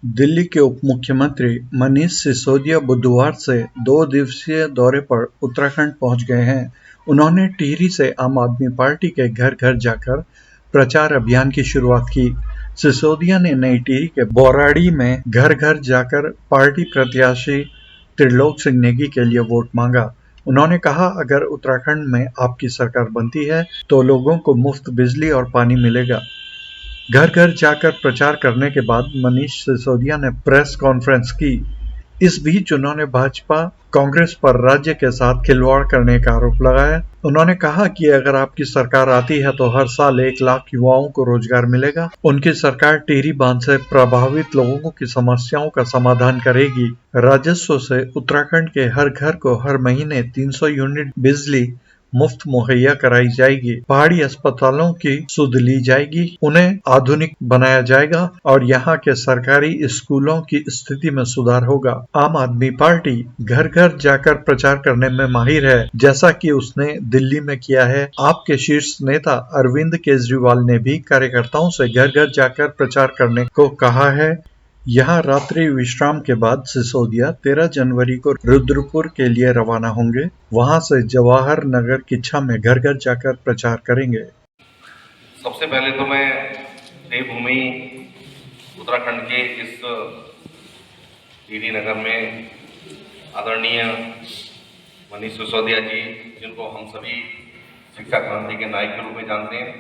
दिल्ली के उप मुख्यमंत्री मनीष सिसोदिया बुधवार से 2 दिवसीय दौरे पर उत्तराखंड पहुंच गए हैं। उन्होंने टिहरी से आम आदमी पार्टी के घर-घर जाकर प्रचार अभियान की शुरुआत की। सिसोदिया ने नई टिहरी के बौराड़ी में घर-घर जाकर पार्टी प्रत्याशी त्रिलोक सिंह नेगी के लिए वोट मांगा। उन्होंने कहा, अगर उत्तराखंड में आपकी सरकार बनती है तो लोगों को मुफ्त बिजली और पानी मिलेगा। घर घर जाकर प्रचार करने के बाद मनीष सिसोदिया ने प्रेस कॉन्फ्रेंस की। इस बीच उन्होंने भाजपा कांग्रेस पर राज्य के साथ खिलवाड़ करने का आरोप लगाया। उन्होंने कहा कि अगर आपकी सरकार आती है तो हर साल 1 लाख युवाओं को रोजगार मिलेगा। उनकी सरकार टिहरी बांध से प्रभावित लोगों की समस्याओं का समाधान करेगी। राजस्व से उत्तराखंड के हर घर को हर महीने 300 यूनिट बिजली मुफ्त मुहैया कराई जाएगी। पहाड़ी अस्पतालों की सुध ली जाएगी, उन्हें आधुनिक बनाया जाएगा और यहाँ के सरकारी स्कूलों की स्थिति में सुधार होगा। आम आदमी पार्टी घर घर जाकर प्रचार करने में माहिर है, जैसा कि उसने दिल्ली में किया है। आपके शीर्ष नेता अरविंद केजरीवाल ने भी कार्यकर्ताओं से घर घर जाकर प्रचार करने को कहा है। यहाँ रात्रि विश्राम के बाद सिसोदिया 13 जनवरी को रुद्रपुर के लिए रवाना होंगे। वहां से जवाहर नगर किच्छा में घर घर जाकर प्रचार करेंगे। सबसे पहले तो मैं देवभूमि उत्तराखंड के इस टिहरी नगर में आदरणीय मनीष सिसोदिया जी, जिनको हम सभी शिक्षा क्रांति के नायक के रूप में जानते हैं,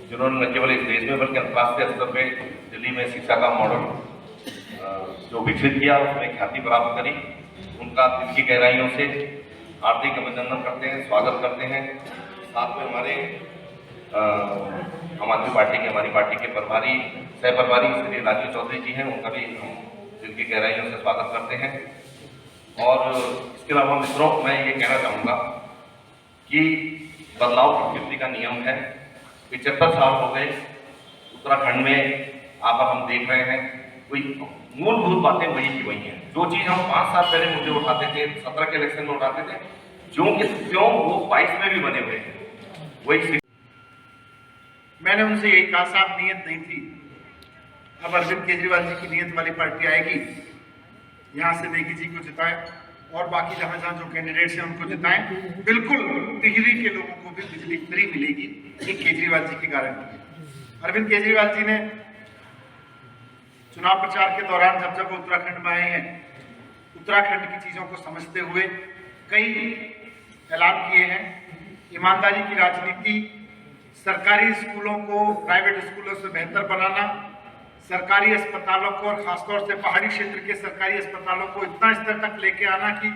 जिन्होंने न केवल इस देश में बल्कि अंतर्राष्ट्रीय स्तर पर दिल्ली में शिक्षा का मॉडल जो विकसित किया, उसमें ख्याति प्राप्त करी, उनका दिल की गहराइयों से हार्दिक अभिनंदन करते हैं, स्वागत करते हैं। साथ में हमारे आम आदमी पार्टी के हमारी पार्टी के प्रभारी सह प्रभारी श्री राजीव चौधरी जी हैं, उनका भी हम दिल की गहराइयों से स्वागत करते हैं। और इसके अलावा मित्रों, मैं ये कहना चाहूँगा कि बदलाव प्रकृति का नियम है। 75 साल हो गए उत्तराखंड में, आप हम देख रहे हैं कोई मूलभूत बातें वही की वही हैं। जो चीज़ हम 5 साल पहले मुद्दे उठाते थे, 17 के इलेक्शन में उठाते थे, क्यों वो 22 में भी बने हुए हैं। वही मैंने उनसे यही कहा, साहब नीयत नहीं थी, अब अरविंद केजरीवाल जी की नीयत वाली पार्टी आएगी, यहाँ से नेगी जी को जिताएं और बाकी जहाँ जहाँ जो कैंडिडेट्स हैं उनको जिताएं। बिल्कुल टिहरी के लोगों को भी बिजली फ्री मिलेगी, ये केजरीवाल जी की गारंटी है। अरविंद केजरीवाल जी ने चुनाव प्रचार के दौरान जब जब उत्तराखंड में आए हैं, उत्तराखंड की चीजों को समझते हुए कई ऐलान किए हैं। ईमानदारी की राजनीति, सरकारी स्कूलों को प्राइवेट स्कूलों से बेहतर बनाना, सरकारी अस्पतालों को और खासतौर से पहाड़ी क्षेत्र के सरकारी अस्पतालों को इतना स्तर तक लेके आना कि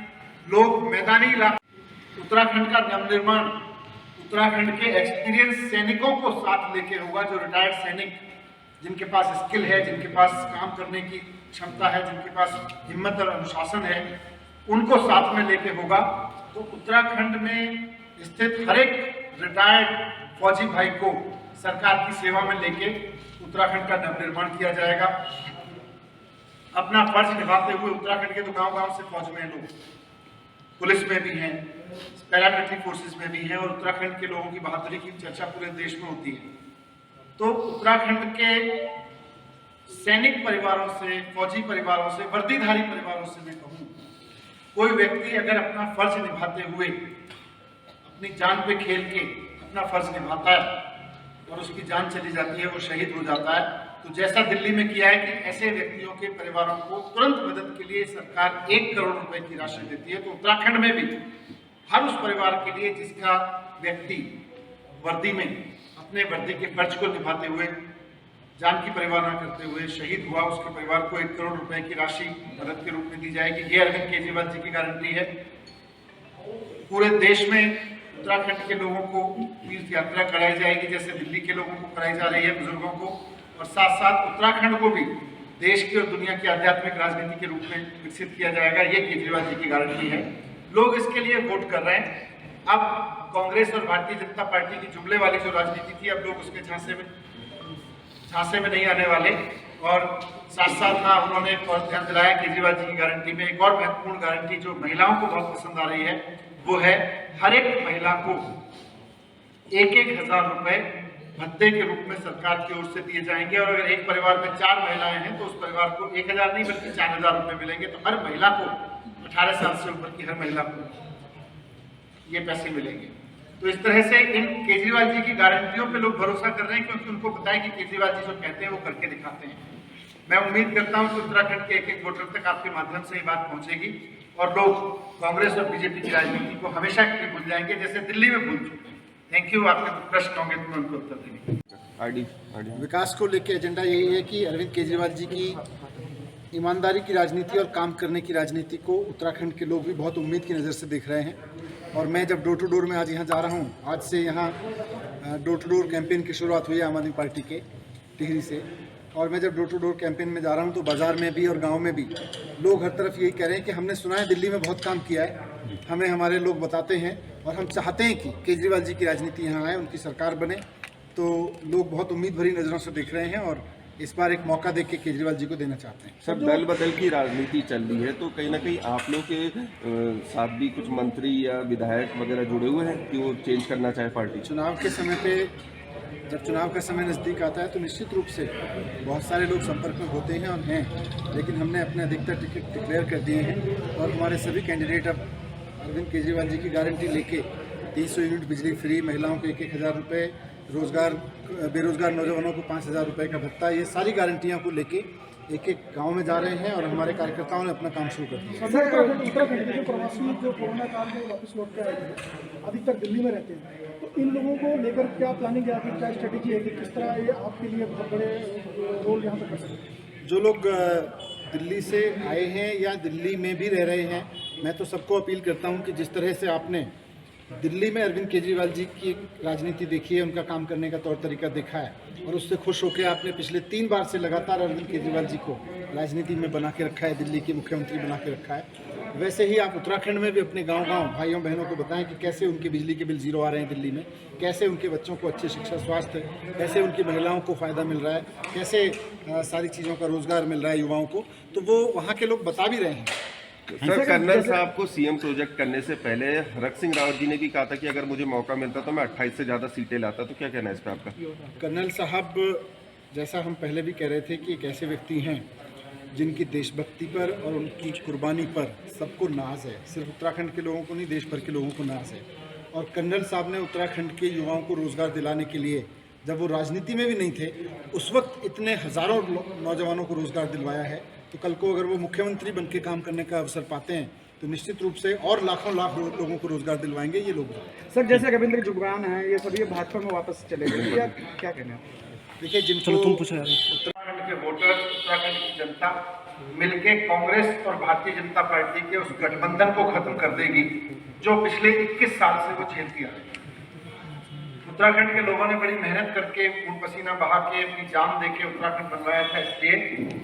लोग मैदानी इलाके, उत्तराखंड का नवनिर्माण उत्तराखंड के एक्सपीरियंस सैनिकों को साथ लेके होगा, जो रिटायर्ड सैनिक जिनके पास स्किल है, जिनके पास काम करने की क्षमता है, जिनके पास हिम्मत और अनुशासन है, उनको साथ में लेके होगा। तो उत्तराखंड में स्थित हर एक रिटायर्ड फौजी भाई को सरकार की सेवा में लेके उत्तराखंड का नवनिर्माण किया जाएगा। अपना फर्ज निभाते हुए उत्तराखंड के तो गांव-गांव से फौज में लोग पुलिस में भी हैं, पैरामिलिट्री फोर्सेस में भी हैं और उत्तराखंड के लोगों की बहादुरी की चर्चा पूरे देश में होती है। तो उत्तराखंड के सैनिक परिवारों से, फौजी परिवारों से, वर्दीधारी परिवारों से मैं कहूँ, कोई व्यक्ति अगर अपना फर्ज निभाते हुए अपनी जान पे खेल के अपना फर्ज निभाता है और उसकी जान चली जाती है, वो शहीद हो जाता है, तो जैसा दिल्ली में किया है कि ऐसे व्यक्तियों के परिवारों को तुरंत मदद के लिए सरकार 1 करोड़ रुपए की राशि देती है। तो उत्तराखंड में भी हर उस परिवार के लिए जिसका व्यक्ति वर्दी में अपने वर्दी के फर्ज को निभाते हुए, जान की परवाह न करते हुए शहीद हुआ, उसके परिवार को 1 करोड़ रुपए की राशि मदद के रूप में दी जाएगी। ये अरविंद केजरीवाल जी की गारंटी है। पूरे देश में उत्तराखंड के लोगों को तीर्थ यात्रा कराई जाएगी, जैसे दिल्ली के लोगों को कराई जा रही है, बुजुर्गों को, और साथ साथ उत्तराखंड को भी देश की और दुनिया की आध्यात्मिक राजनीति के रूप में विकसित किया जाएगा। ये केजरीवाल जी की गारंटी है। लोग इसके लिए वोट कर रहे हैं। अब कांग्रेस और भारतीय जनता पार्टी की जुमले वाली जो राजनीति थी, अब लोग उसके झांसे में नहीं आने वाले। और साथ साथ हाँ, उन्होंने एक और ध्यान दिलाया केजरीवाल जी की गारंटी में एक और महत्वपूर्ण गारंटी जो महिलाओं को बहुत पसंद आ रही है, वो है हर एक महिला को 1-1 हज़ार रुपए भत्ते के रूप में सरकार की ओर से दिए जाएंगे। और अगर एक परिवार में 4 महिलाएं हैं तो उस परिवार को 1,000 नहीं बल्कि 4,000 रुपये मिलेंगे। तो हर महिला को, 18 साल से ऊपर की हर महिला को ये पैसे मिलेंगे। तो इस तरह से इन केजरीवाल जी की गारंटियों पे लोग भरोसा कर रहे हैं, क्योंकि उनको पता है कि केजरीवाल जी जो कहते हैं वो करके दिखाते हैं। मैं उम्मीद करता हूं कि उत्तराखंड के एक एक वोटर तक आपके माध्यम से ये बात पहुंचेगी और लोग कांग्रेस और बीजेपी की राजनीति को हमेशा के लिए भूल जाएंगे, जैसे दिल्ली में भूल चुके हैं। Thank you. आपके प्रश्न होंगे तो मैं उनको उत्तर देंगे। विकास को लेकर एजेंडा यही है कि अरविंद केजरीवाल जी की ईमानदारी की राजनीति और काम करने की राजनीति को उत्तराखंड के लोग भी बहुत उम्मीद की नज़र से देख रहे हैं। और मैं जब डोर टू डोर में आज यहाँ जा रहा हूँ, आज से यहाँ डोर टू डोर कैंपेन की शुरुआत हुई है आम आदमी पार्टी के टिहरी से। और मैं जब डोर टू डोर कैंपेन में जा रहा हूँ तो बाज़ार में भी और गांव में भी लोग हर तरफ यही कह रहे हैं कि हमने सुना है दिल्ली में बहुत काम किया है, हमें हमारे लोग बताते हैं और हम चाहते हैं कि केजरीवाल जी की राजनीति यहाँ आए, उनकी सरकार बने। तो लोग बहुत उम्मीद भरी नज़रों से देख रहे हैं और इस बार एक मौका देख के केजरीवाल जी को देना चाहते हैं। सर, दल बदल की राजनीति चल रही है, तो कहीं ना कहीं आप लोग के साथ भी कुछ मंत्री या विधायक वगैरह जुड़े हुए हैं कि वो चेंज करना चाहे पार्टी? चुनाव के समय पे, जब चुनाव का समय नज़दीक आता है तो निश्चित रूप से बहुत सारे लोग संपर्क में होते हैं और हैं, लेकिन हमने अपने अधिकतर टिकट डिक्लेयर कर दिए हैं और हमारे सभी कैंडिडेट अब अरविंद केजरीवाल जी की गारंटी लेके 300 यूनिट बिजली फ्री, महिलाओं को 1,000 रुपये, रोजगार, बेरोजगार नौजवानों को 5,000 रुपये का भत्ता, ये सारी गारंटियां को लेके एक एक गांव में जा रहे हैं और हमारे कार्यकर्ताओं ने अपना काम शुरू कर दिया। उत्तराखंड के जो प्रवासी जो कोरोना काल में वापस लौट के आए थे, अधिकतर दिल्ली में रहते हैं, तो इन लोगों को लेकर क्या प्लानिंग है, आपकी क्या स्ट्रेटेजी है कि किस तरह ये आपके लिए बहुत बड़े रोल यहाँ पर कर सकते हैं? जो लोग दिल्ली से आए हैं या दिल्ली में भी रह रहे हैं, मैं तो सबको अपील करता हूँ कि जिस तरह से आपने दिल्ली में अरविंद केजरीवाल जी की राजनीति देखी है, उनका काम करने का तौर तरीका देखा है और उससे खुश होकर आपने पिछले 3 बार से लगातार अरविंद केजरीवाल जी को राजनीति में बना के रखा है, दिल्ली के मुख्यमंत्री बना के रखा है, वैसे ही आप उत्तराखंड में भी अपने गांव-गांव भाइयों बहनों को बताएं कि कैसे उनके बिजली के बिल जीरो आ रहे हैं दिल्ली में, कैसे उनके बच्चों को अच्छी शिक्षा, स्वास्थ्य, कैसे उनकी महिलाओं को फ़ायदा मिल रहा है, कैसे सारी चीज़ों का रोज़गार मिल रहा है युवाओं को, तो वो वहाँ के लोग बता भी रहे हैं। सर, कर्नल साहब को सीएम प्रोजेक्ट करने से पहले हरक सिंह रावत जी ने भी कहा था कि अगर मुझे मौका मिलता तो मैं 28 से ज़्यादा सीटें लाता, तो क्या कहना है इस पर आपका? कर्नल साहब, जैसा हम पहले भी कह रहे थे कि एक ऐसे व्यक्ति हैं जिनकी देशभक्ति पर और उनकी कुर्बानी पर सबको नाज है, सिर्फ उत्तराखंड के लोगों को नहीं, देश भर के लोगों को नाज है। और कर्नल साहब ने उत्तराखंड के युवाओं को रोज़गार दिलाने के लिए, जब वो राजनीति में भी नहीं थे, उस वक्त इतने हज़ारों नौजवानों को रोज़गार दिलवाया है। तो कल को अगर वो मुख्यमंत्री बन के काम करने का अवसर पाते हैं तो निश्चित रूप से और लाखों लाख लोगों को रोज़गार दिलवाएंगे ये लोग। सर, जैसे रविंद्र जुगरान है, ये सभी भाजपा में वापस चले गए, या क्या कहना है? देखिए, जिनको उत्तराखंड के वोटर, उत्तराखंड की जनता मिलके कांग्रेस और भारतीय जनता पार्टी के उस गठबंधन को खत्म कर देगी जो पिछले 21 साल से वो झेलती आ रही है। उत्तराखंड के लोगों ने बड़ी मेहनत करके, खून पसीना बहा के, अपनी जान दे के उत्तराखंड बनवाया था, इसलिए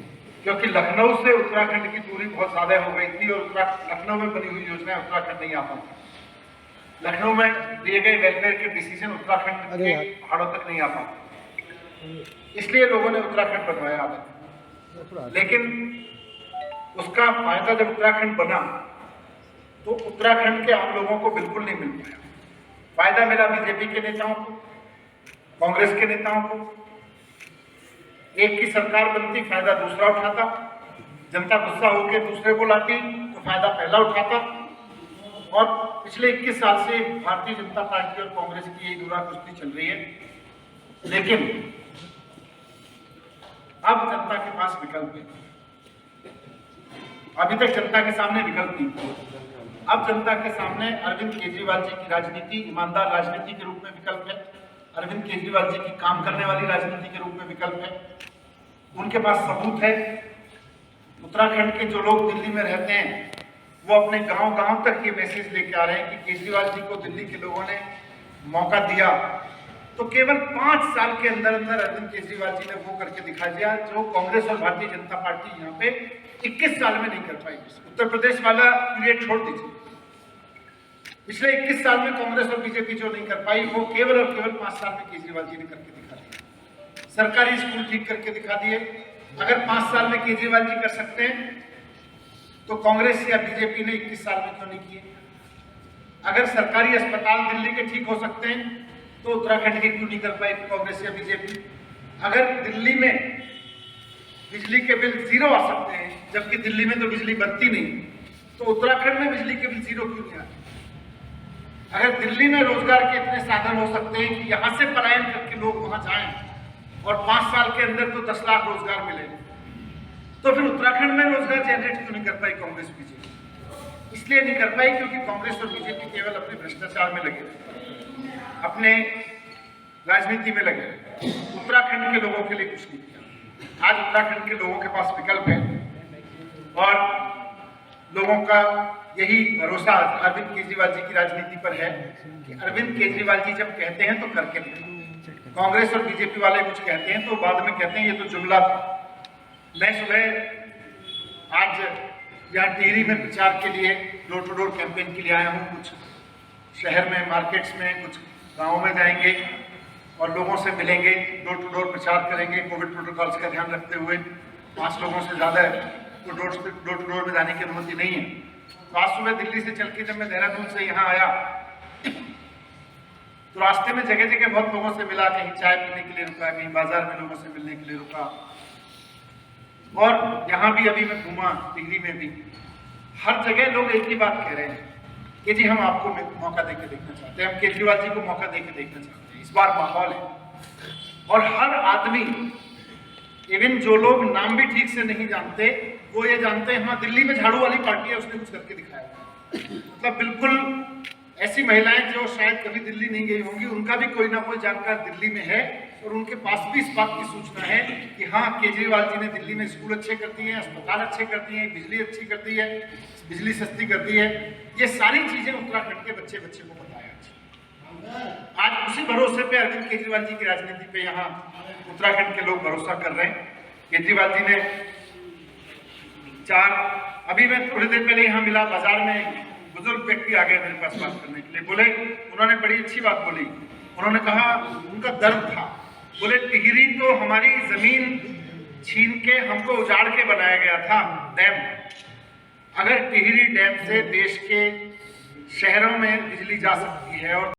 क्योंकि लखनऊ से उत्तराखंड की दूरी बहुत ज्यादा हो गई थी और लखनऊ में बनी हुई योजना उत्तराखंड नहीं आ पाती। लखनऊ में दिए गए वेलफेयर के डिसीजन उत्तराखंड के पहाड़ों तक नहीं आ पाते, इसलिए लोगों ने उत्तराखंड बनवाया। लेकिन उसका फायदा जब उत्तराखंड बना तो उत्तराखंड के आम लोगों को बिल्कुल नहीं मिल पाया। फायदा मिला बीजेपी के नेताओं को, कांग्रेस के नेताओं को। एक की सरकार बनती, फायदा दूसरा उठाता, जनता गुस्सा होकर दूसरे को लाती तो फायदा पहला उठाता। और पिछले 21 साल से भारतीय जनता पार्टी और कांग्रेस की यही दूरा कुश्ती चल रही है। लेकिन अब जनता के पास विकल्प है। अभी तक जनता के सामने विकल्प नहीं था, अब जनता के सामने अरविंद केजरीवाल जी की राजनीति, ईमानदार राजनीति के रूप में विकल्प है। अरविंद केजरीवाल जी की काम करने वाली राजनीति के रूप में विकल्प है। उनके पास सबूत है। उत्तराखंड के जो लोग दिल्ली में रहते हैं वो अपने गांव-गांव तक ये मैसेज लेके आ रहे हैं कि केजरीवाल जी को दिल्ली के लोगों ने मौका दिया तो केवल 5 साल के अंदर अंदर अरविंद केजरीवाल जी ने वो करके दिखा दिया जो कांग्रेस और भारतीय जनता पार्टी यहाँ पे 21 साल में नहीं कर पाई। उत्तर प्रदेश वाला पीरियड छोड़ दीजिए, पिछले 21 साल में कांग्रेस और बीजेपी जो नहीं कर पाई वो केवल और केवल 5 साल में केजरीवाल जी ने करके दिखा दिया। सरकारी स्कूल ठीक करके दिखा दिए। अगर 5 साल में केजरीवाल जी कर सकते हैं तो कांग्रेस या बीजेपी ने 21 साल में क्यों नहीं किए? अगर सरकारी अस्पताल दिल्ली के ठीक हो सकते हैं तो उत्तराखंड की क्यों नहीं कर पाई कांग्रेस या बीजेपी? अगर दिल्ली में बिजली के बिल जीरो आ सकते हैं, जबकि दिल्ली में तो बिजली बनती नहीं, तो उत्तराखंड में बिजली के बिल जीरो क्यों नहीं आते? अगर दिल्ली में रोजगार के इतने साधन हो सकते हैं कि यहाँ से पलायन करके लोग वहां जाएं और 5 साल के अंदर तो 10 लाख रोजगार मिले, तो फिर उत्तराखंड में रोजगार जनरेट क्यों नहीं कर पाई कांग्रेस बीजेपी? इसलिए नहीं कर पाई क्योंकि कांग्रेस और बीजेपी केवल अपने भ्रष्टाचार में लगे रहे, अपने राजनीति में लगे रहे, उत्तराखंड के लोगों के लिए कुछ नहीं किया। आज उत्तराखंड के लोगों के पास विकल्प है और लोगों का यही भरोसा अरविंद केजरीवाल जी की राजनीति पर है कि अरविंद केजरीवाल जी जब कहते हैं तो करके दिखाते। कांग्रेस और बीजेपी वाले कुछ कहते हैं तो बाद में कहते हैं ये तो जुमला था। मैं सुबह आज यहाँ टिहरी में प्रचार के लिए डोर टू डोर कैंपेन के लिए आया हूँ। कुछ शहर में, मार्केट्स में, कुछ गाँव में जाएंगे और लोगों से मिलेंगे, डोर टू डोर प्रचार करेंगे कोविड प्रोटोकॉल्स का ध्यान रखते हुए। 5 लोगों से ज़्यादा तो डोर टू डोर में जाने की अनुमति नहीं है। तो आज सुबह दिल्ली से चल के जब मैं देहरादून से यहाँ आया तो रास्ते में जगह जगह बहुत लोगों से मिला, कहीं चाय पीने के लिए रुका, कहीं बाजार में लोगों से मिलने के लिए रुका। और यहाँ भी अभी मैं घूमा टिहरी में भी, हर जगह लोग एक ही बात कह रहे हैं कि जी हम आपको मौका देके देखना चाहते हैं, हम केजरीवाल जी को मौका देके देखना चाहते हैं। इस बार माहौल है और हर आदमी, इवन जो लोग नाम भी ठीक से नहीं जानते, वो ये जानते हैं हाँ दिल्ली में झाड़ू वाली पार्टी है, उसने कुछ करके दिखाया। मतलब बिल्कुल ऐसी महिलाएं जो शायद कभी दिल्ली नहीं गई होंगी, उनका भी कोई ना कोई जानकार दिल्ली में है और उनके पास भी इस बात की सूचना है कि हाँ केजरीवाल जी ने दिल्ली में स्कूल अच्छे कर दिए हैं, अस्पताल अच्छे कर दिए हैं, बिजली अच्छी कर दी है, बिजली सस्ती कर दी है। ये सारी चीजें उत्तराखंड के बच्चे को बताया। आज उसी भरोसे पे अरविंद केजरीवाल जी की राजनीति पे यहाँ उत्तराखंड के लोग भरोसा कर रहे हैं। केजरीवाल जी ने अभी मैं थोड़ी देर पहले यहाँ मिला, बाजार में बुजुर्ग व्यक्ति आ गए मेरे पास बात करने के लिए। बोले, उन्होंने बड़ी अच्छी बात बोली। उन्होंने कहा, उनका दर्द था, बोले टिहरी तो हमारी जमीन छीन के हमको उजाड़ के बनाया गया था डैम। अगर टिहरी डैम से देश के शहरों में बिजली जा सकती है और